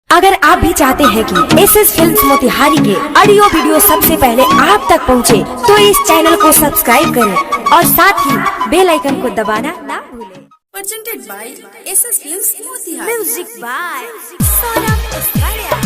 अगर आप भी चाहते हैं कि एसएस फिल्म्स मोतिहारी के ऑडियो वीडियो सबसे पहले आप तक पहुंचे, तो इस चैनल को सब्सक्राइब करें और साथ ही बेल आइकन को दबाना ना भूलें। Presented by SS Films Motihari. Music by Saurabh उसकारिया।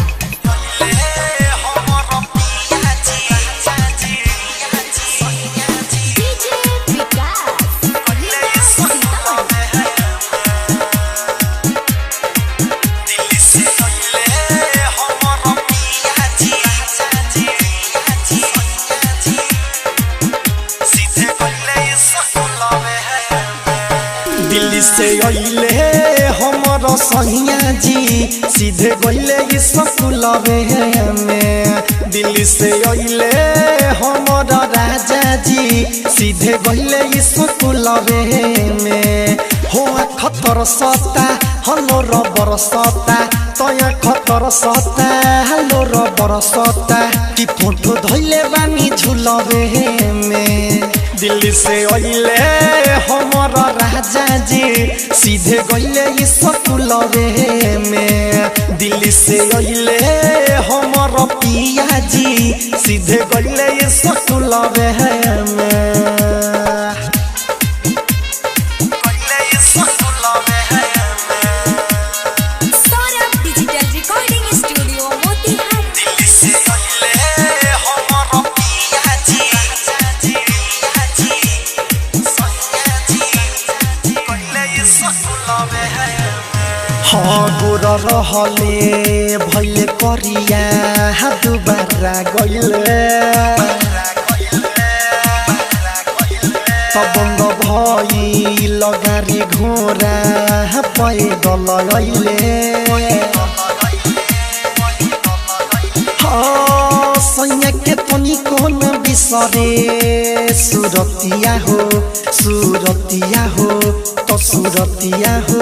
दिल्ली से अइले हमर सहिया जी, सीधे गइले स्कूलवे में। दिल्ली से अइले हमर राजा जी, सीधे गइले स्कूलवे में। हो खतर सता हलो रबर सता, तया खतर सता हलो रबर सता, कि फोटो धइले बानी झुलवे में। दिल्ली से अइले हमर राजा जी, सीधे गइले स्कूलवे में। दिल्ली से अइले हमर पिया जी, सीधे गइले स्कूलवे में। गोर रहले भैले करिया दुबारा गइले, तबंग भई लगारी घोरा पैदल गइले। सैया के तनी कोन बिसरे, सुरतिया हो सुरतिया हो तो सुरतिया हो।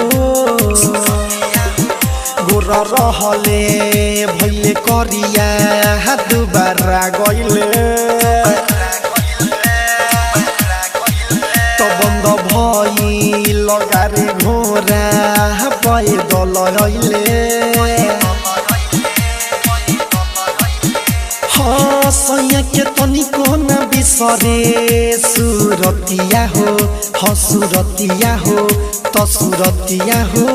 गोर रहले भैले करिया दुबारा गइले, तबंग भई लगारे घोरा पैदल गइले। सैया के तनी कोन बिसरे, सुरतिया हो सुरतिया हो तो सुरतिया हो।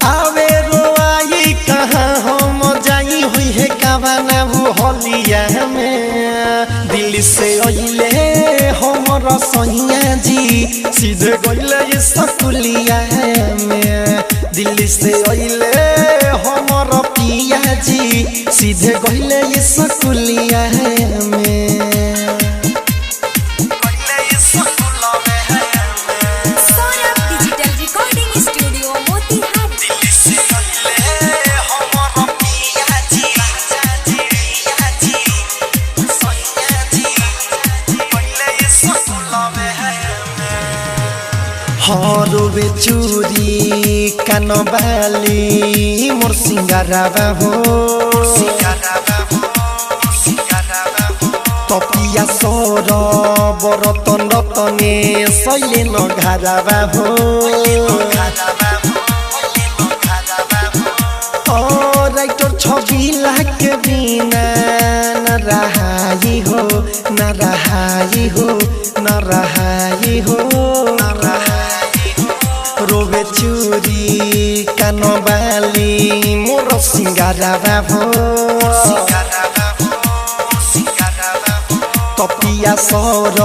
आवे रोआई कहाँ हम जाई हुई है कावाना वो हलिया में। दिल्ली से अइले हमर सैया जी, सीधे गइले स्कूलिया में। दिल्ली से अइले हमर पिया जी, सीधे गइले स्कूलिया में। हरुवे चूरी कानबाली मोर सिंगारावा हो, तपिया सोर बरतन रतने सैले नघारावा हो। राइटर छबिला के बिना न रहाई हो न रहाई हो न रहाई हो। रोवे चूरी कानबाली मोर सिंगारावा हो, तपिया सौर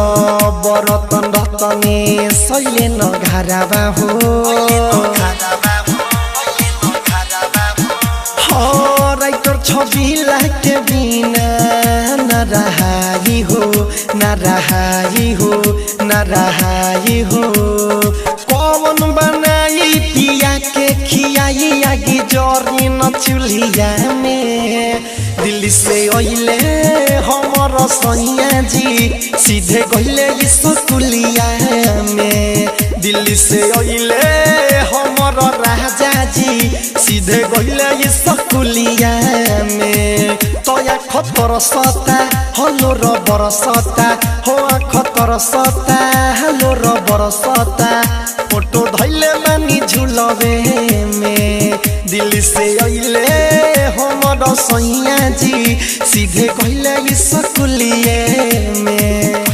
बरतन रतने सैले नघारावा हो। राइटर छबिला के बिना न रहाई हो न रहाई हो न रहाई हो। कौन बनाई पिया के खियाई आगे जरी न चूल्हिया में। दिल्ली से अइले हमर सैया जी, सीधे गइले स्कूलिया में। दिल्ली से अइले हमर राजा जी, सीधे गइले स्कूलिया में। तया खतर सता हलो रबर सता, हो खतर सता हलो रबर सता, फोटो धइले मानी झुलवे में। दिल्ली से अइले बड़ सैया जी सीधे कहले स्कूलिए में।